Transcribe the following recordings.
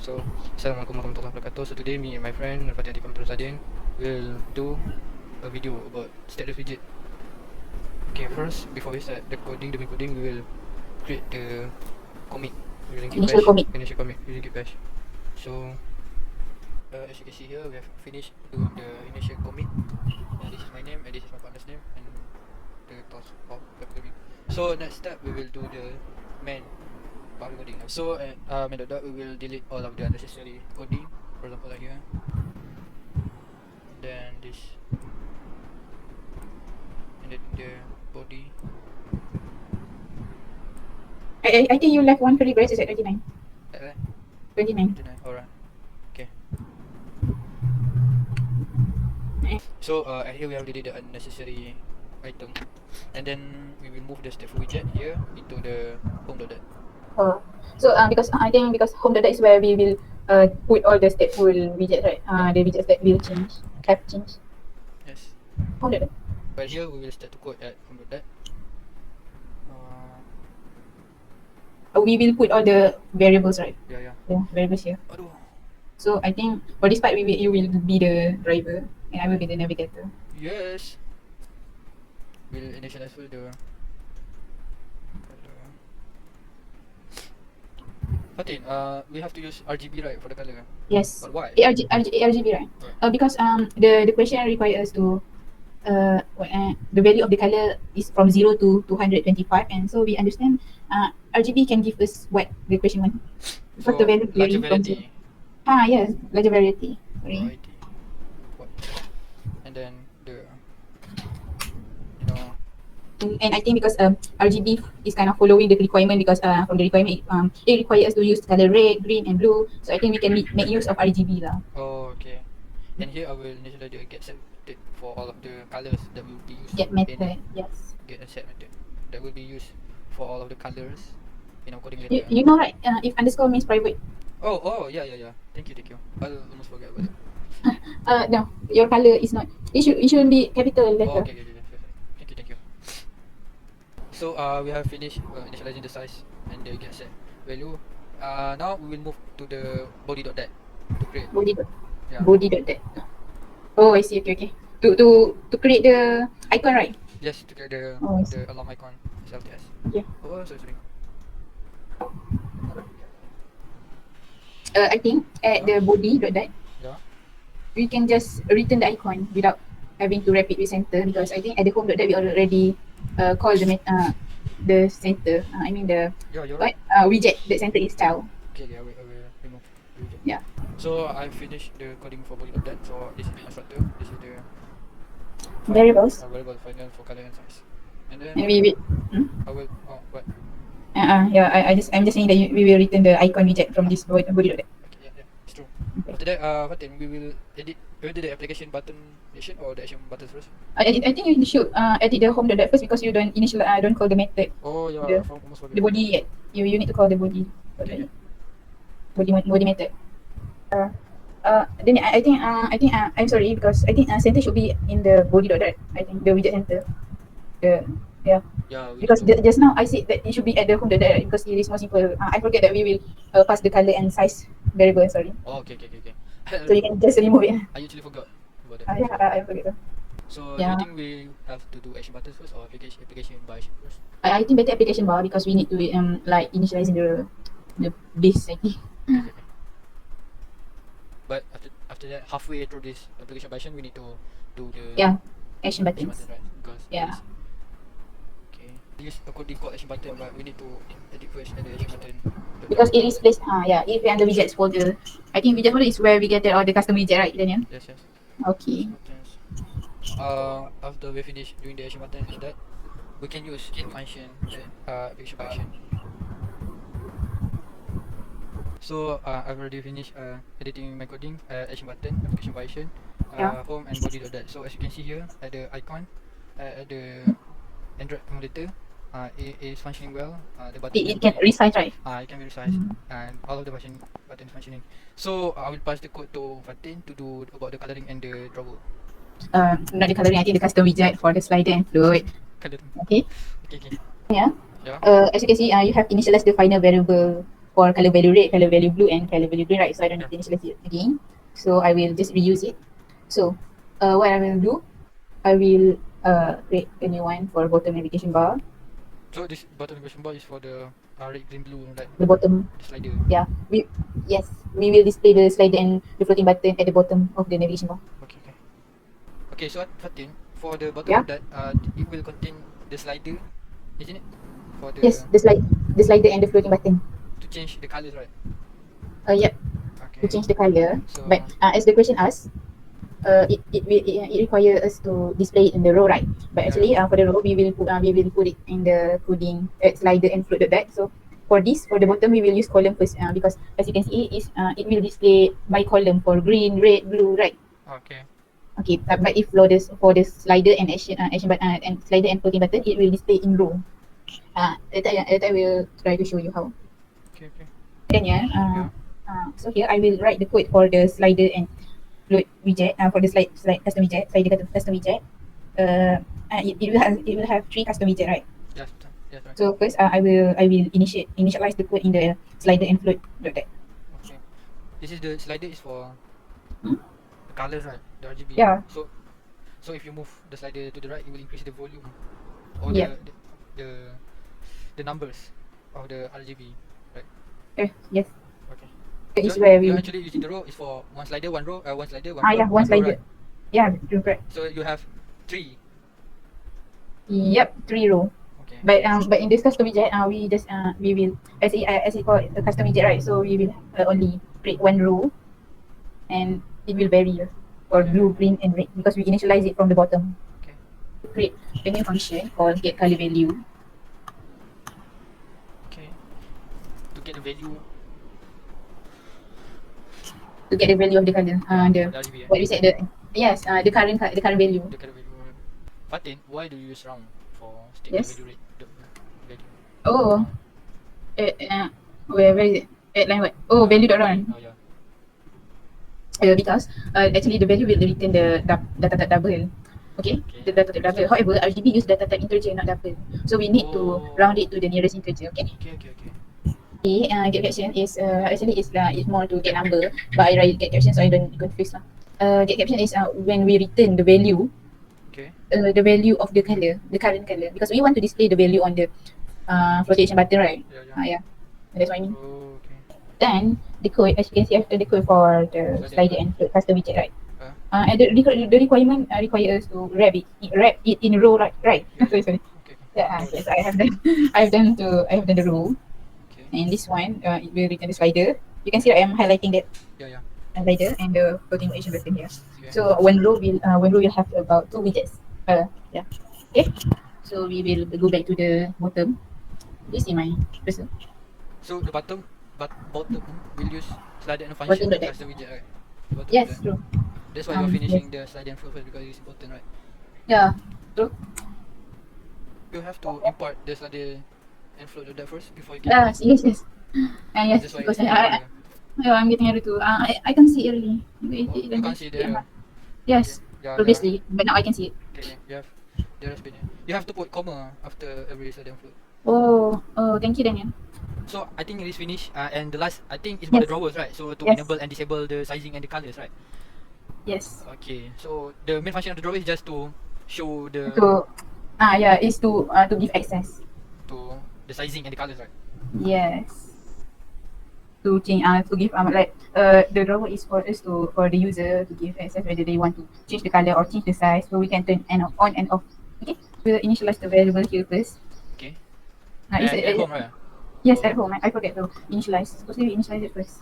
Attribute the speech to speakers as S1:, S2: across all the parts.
S1: So, Assalamualaikum warahmatullahi wabarakatuh. So today me and my friend Fatin will do a video about status widget. Okay, first before we start the main coding, we will create the commit using git
S2: Initial
S1: bash.
S2: commit.
S1: Initial commit using git bash. So as you can see here, we have finished doing the initial commit. This is my name and this is my partner's name and the task of the coding. So next step we will do the main part of coding. So at main.dart we will delete all of the unnecessary coding. For example like here. Then this, and then the body.
S2: I think you left one curly brace is at 29. 29.
S1: 29. Alright. Okay. So and here we have deleted the unnecessary item, and then we will move the step widget here into the home.dart.
S2: Oh. So because I think because home.dart is where we will put all the stateful widgets, right? The widgets that will change, have changed.
S1: Yes.
S2: Home.dart.
S1: But here we will start to code at home.dart.
S2: We will put all the variables, right?
S1: Yeah.
S2: Yeah, variables here.
S1: Aduh.
S2: So I think for this part you will be the driver and I will be the navigator.
S1: Yes. We'll initialize with the Fatin, we have to use RGB, right, for the color?
S2: Yes.
S1: But why?
S2: RGB, right? Because the question requires us to the value of the color is from 0 to 225, and so we understand RGB can give us what the question wants.
S1: So
S2: What the value
S1: larger
S2: varying from zero.
S1: variety.
S2: Yes, larger variety. Sorry.
S1: Variety. What? And then the, you know,
S2: And I think because RGB is kind of following the requirement because from the requirement it requires us to use color red, green, and blue. So I think we can make use of RGB lah.
S1: oh, okay. And here I will initialize the get set method for all of the colors that will be used.
S2: Get method, yes.
S1: Get and set method that will be used for all of the colors in our coding
S2: You,
S1: later.
S2: you know right? If underscore means private.
S1: Oh, yeah. Thank you. I'll almost forget about it.
S2: No, your color is not. It shouldn't be capital letter.
S1: Oh, okay. Thank you. So we have finished initializing the size and the get set value. Now we will move to the body.dart to create. Yeah.
S2: Body.dart. Oh, I see. Okay. To create the icon, right?
S1: Yes, to create the alarm icon SLTS.
S2: Okay.
S1: Oh, sorry.
S2: I think at the body.dart,
S1: Yeah.
S2: we can just return the icon without having to wrap it with center because I think at the home.dart we already call the center. I mean the
S1: Yeah, you're right.
S2: widget that center is style.
S1: Okay, I will remove the widget.
S2: Yeah.
S1: So I finished the coding for body.dart. So this is the constructor. This is the
S2: Variables.
S1: variable final for color and size. And then
S2: And we
S1: I will. Oh, what?
S2: yeah. I'm just saying that we will return the icon widget from this body.dart.
S1: Okay, yeah, it's true. After that, what then we will edit. We will do the application button action or the action button first.
S2: I think you should edit the home.dart first because you don't don't call the method.
S1: Oh yeah, almost forget.
S2: The body yet. You need to call the body.
S1: Okay.
S2: Body method. Then I think I'm sorry because I think center should be in the body.dart. I think the widget center. Yeah. Because just now I said that it should be at the home.dart because it is more simple. I forget that we will pass the color and size variable. Sorry.
S1: Oh, okay.
S2: So you can just remove it.
S1: I usually forgot about that.
S2: Yeah, I forget.
S1: So
S2: Yeah.
S1: do you think we have to do action buttons first or application by action first?
S2: I think better application bar because we need to like initializing the base. I think.
S1: Okay. But after that, halfway through this application by action, we need to do the
S2: action
S1: action
S2: buttons.
S1: button, right? Because okay. We use a coding called action button, but we need to edit first and the action button.
S2: Because it is placed if we under widgets folder. I think widget folder is where we get all the custom widget, right, Daniel?
S1: Yes.
S2: Okay.
S1: Buttons. After we finish doing the action button and that, we can use the function application by action. So I've already finished editing my coding action button, application by action, home and body.dart. So as you can see here at the icon, at the Android emulator, it is functioning well. The button
S2: It can resize, right?
S1: it can be resized and all of the buttons functioning. So I will pass the code to Fatin to do about the coloring and the drawer.
S2: Not the coloring, I think the custom widget for the slider and float.
S1: Coloring.
S2: Okay.
S1: Okay.
S2: Yeah.
S1: Yeah.
S2: As you can see, you have initialized the final variable for color value red, color value blue, and color value green, right? So I don't need to initialize it again. So I will just reuse it. So what I will do, I will create a new one for bottom navigation bar.
S1: So this bottom navigation bar is for the red, green, blue, like
S2: The bottom,
S1: the slider.
S2: yeah. We will display the slider and the floating button at the bottom of the navigation bar.
S1: Okay, okay. Okay, so Fatin, for the bottom
S2: Yeah.
S1: of that, it will contain the slider, isn't it? For
S2: Yes,
S1: the
S2: the slider and the floating button.
S1: to change the colors, right?
S2: Yep. To
S1: Okay.
S2: change the color.
S1: So
S2: But as the question asks, it requires us to display it in the row, right? But
S1: yeah,
S2: actually, for the row, we will put it in the coding slider and float that. So for this, for the bottom, we will use column first because as you can see, it will display by column for green, red, blue, right?
S1: okay.
S2: Okay, but if for the slider and action button and slider and floating button, it will display in row. That I will try to show you how.
S1: Okay, okay.
S2: Then
S1: Yeah.
S2: so here I will write the code for the slider and float widget for the slide custom widget, slider custom widget. It will have 3 custom widget, right?
S1: Yes, yes, right.
S2: So first I will initialize the code in the slider and float dot that.
S1: Okay. This is the slider is for the colors, right? The RGB.
S2: Yeah.
S1: So if you move the slider to the right, it will increase the volume or
S2: Yeah.
S1: the the numbers of the RGB, right?
S2: Yes.
S1: Okay.
S2: That
S1: So
S2: is where
S1: you're
S2: we
S1: actually using the row is for one slider, one row, one slider, one
S2: yeah,
S1: float,
S2: one
S1: one row,
S2: slider.
S1: right?
S2: Yeah, correct.
S1: So you have 3.
S2: Yep, 3 row.
S1: Okay.
S2: But in this custom widget, we will as it called a custom widget, right? So we will only create 1 row, and it will vary for
S1: Yeah,
S2: blue,
S1: yeah.
S2: green, and red because we initialize it from the bottom.
S1: Okay.
S2: Create a new function called get color value.
S1: Okay. To get the value.
S2: To get the value of the color.
S1: The RGB.
S2: What we said, the current value.
S1: The color value. Fatin, why do you use round for state the
S2: Yes.
S1: value rate? The value.
S2: Oh,
S1: Round.
S2: where is it? At line what? Oh, value dot run.
S1: Oh yeah.
S2: Because actually the value will return the data type double. Okay,
S1: Okay.
S2: the data type double. However, RGB use data type integer, not double. So we need to round it to the nearest integer. Okay.
S1: Okay, okay, okay.
S2: Okay, get caption is actually is more to get number, but I write get caption so I don't confuse lah. Get caption is when we return the value,
S1: Okay.
S2: the value of the color, the current color, because we want to display the value on the flotation button, right?
S1: Yeah, yeah.
S2: Yeah, that's what I mean.
S1: Oh, okay.
S2: Then the code, as you can see after the code for the slider and float custom widget, right? And the requirement require us to wrap it in a row, right? Right.
S1: Yeah,
S2: sorry,
S1: yeah.
S2: sorry.
S1: Okay.
S2: Yeah, yes, I have done. I have done the row.
S1: Okay.
S2: And this one, it will return the slider. You can see I am highlighting that
S1: Yeah, yeah.
S2: slider and the floating action button here.
S1: Okay.
S2: So one row will have about 2 widgets. Yeah. Okay. So we will go back to the bottom. You see my cursor.
S1: So the bottom will use slider and function
S2: Bottom dot
S1: custom widget, right? Bottom
S2: Yes,
S1: dot.
S2: true.
S1: That's why you're finishing
S2: Yes.
S1: the slider and float first because it's important, right?
S2: Yeah, true.
S1: You have to import the slider and float dot first before you can.
S2: Yes, yes, yes. Yes,
S1: That's why
S2: because
S1: it's taking longer.
S2: I'm getting ready to. I can see early.
S1: You can't see the error.
S2: Yes,
S1: Yeah,
S2: previously, but now I can see it.
S1: Okay, you have the rest bit. You have to put comma after every slider and float.
S2: Oh, thank you, Daniel.
S1: So I think it is finished. And the last, I think, is about the
S2: Yes.
S1: drawers, right? So to
S2: Yes.
S1: enable and disable the sizing and the colors, right?
S2: Yes.
S1: Okay. So the main function of the drawer is just to show the
S2: Is to give access.
S1: to the sizing and the colors, right?
S2: Yes. To change to give like the drawer is for us to for the user to give access whether they want to change the color or change the size, so we can turn on and off. Okay. We'll initialize the variable here first.
S1: Okay.
S2: It's
S1: At home, right?
S2: Yes, at home. I forget to initialize. Supposedly we initialize it first.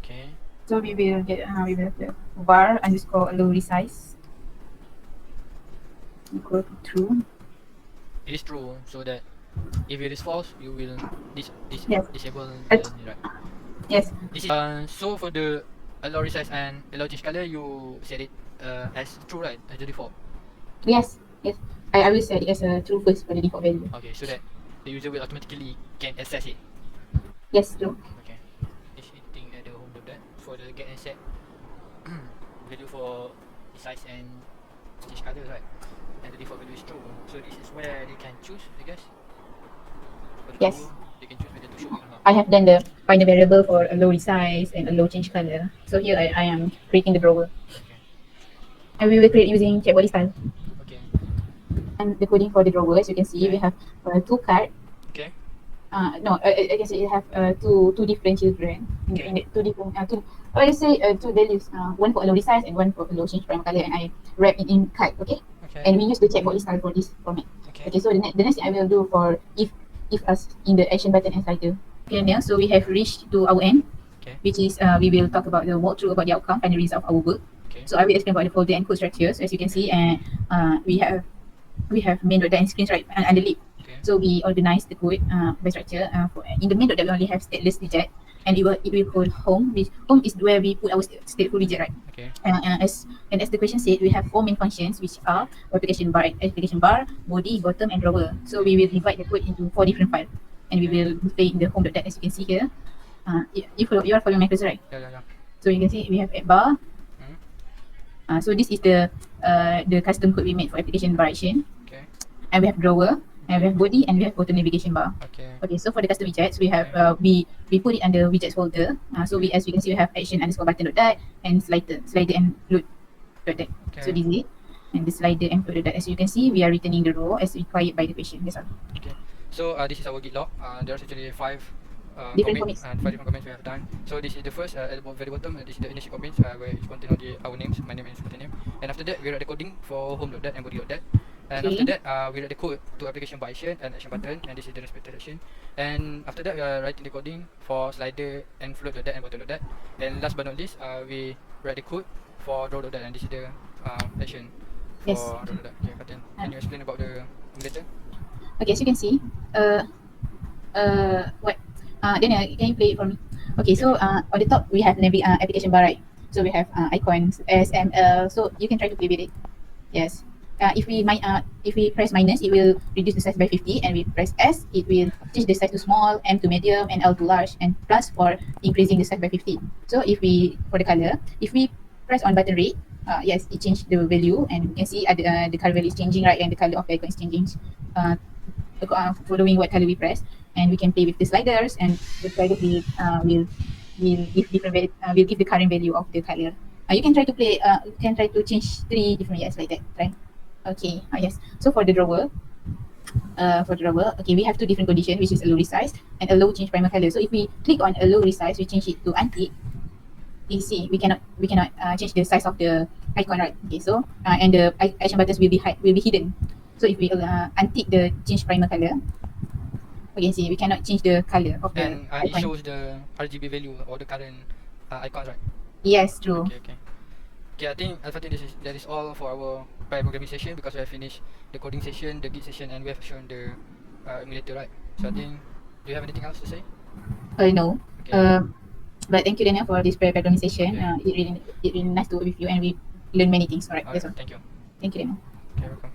S1: Okay.
S2: So we will get we will have the var underscore low resize equal to true.
S1: It is true, so that if it is false, you will
S2: Yes.
S1: disable
S2: It's-
S1: the right.
S2: Yes.
S1: This is so for the allow resize and allow change color, you set it as true, right? As the default.
S2: Yes. Yes. I will set it as a true first for the default value.
S1: Okay, so that the user will automatically can access it.
S2: Yes, true.
S1: Okay. This thing at the home of that for the get and set value for size and change colors, right? And the default value is true. So this is where they can choose, I guess. For the
S2: Yes.
S1: true, they can choose whether to show it or not.
S2: I have done the find a variable for a low resize and a low change color. So here I am creating the drawer.
S1: Okay.
S2: And we will create using CheckboxListTile.
S1: Okay.
S2: And the coding for the drawer, as you can see, we have two cards.
S1: Okay.
S2: No, I can see you have two different children.
S1: Okay.
S2: In the two different let's say two values. One for a low resize and one for a low change prime color, and I wrap it in kite. Okay.
S1: Okay.
S2: And we use the CheckboxListTile for this format.
S1: Okay.
S2: Okay. So the next thing I will do for if us in the action button and slider. Okay. Now so we have reached to our end.
S1: Okay.
S2: Which is we will talk about the walkthrough about the outcome and the result of our work.
S1: Okay.
S2: So I will explain about the folder and code structures, as you can see, and we have main.dart and screens right underneath.
S1: Okay.
S2: So we organize the code by structure. In the main.dart we only have stateless widget, and it will call home. Which home is where we put our stateful widget, right?
S1: Okay.
S2: As the question said, we have four main functions, which are application bar, body, bottom, and drawer. So we will divide the code into 4 different files, and we will display in the home.dart, as you can see here. You are following my cursor, right?
S1: Yeah.
S2: So you can see we have a bar. So this is the custom code we made for application bar action.
S1: Okay.
S2: And we have drawer, and we have body, and we have auto navigation bar.
S1: Okay.
S2: Okay, so for the custom widgets, we have we put it under widgets folder. So as you can see, we have action underscore button.dart and slider and float.dart.
S1: Okay.
S2: So this is it. And the slider and float.dart. As you can see, we are returning the row as required by the question. That's all.
S1: Okay. So this is our git log. There's actually 5
S2: Different
S1: commits
S2: commits.
S1: and 5 different comments we have done. So this is the first at the very bottom. This is the initial comments where it contains our names. My name is Fatin. And after that, we write the coding for home.dart and body.dart. And after that, we write the code to application by action and action button. And this is the respected action. And after that, we are writing the coding for slider and float.dart and bottom.dart. And last but not least, we write the code for draw.dart. And this is the action for draw.dart. Okay, Fatin, can you explain about the emulator?
S2: Okay, as you can see, what? Daniel, can you play it for me? Okay, so on the top we have application bar, right? So we have icons, SML. So you can try to play with it. Yes. If we press minus, it will reduce the size by 50, and we press S, it will change the size to small, M to medium, and L to large, and plus for increasing the size by 50. So for the color, if we press on button red, yes, it changed the value, and you can see the color value is changing, right, and the color of the icon is changing. Following what color we press, and we can play with the sliders, and the sliders will give will give the current value of the color. You can try to play. You can try to change 3 different like that. Right? Okay. Yes. So for the drawer, okay, we have 2 different conditions, which is a low resize and a low change primer color. So if we click on a low resize, we change it to antique. You see, we cannot change the size of the icon, right? Okay. So and the action buttons will be hidden. So if we untick the change primer color, we can see we cannot change the color of the
S1: And it
S2: icon.
S1: shows the RGB value or the current icons, right?
S2: Yes, true.
S1: Okay. I think that is all for our pair programming session, because we have finished the coding session, the git session, and we have shown the emulator, right? So I think, do you have anything else to say?
S2: No.
S1: Okay.
S2: But thank you, Daniel, for this pair programming session.
S1: Okay.
S2: It really nice to work with you, and we learn many things. Alright, that's all.
S1: Thank you.
S2: Thank you, Daniel.
S1: Okay, welcome.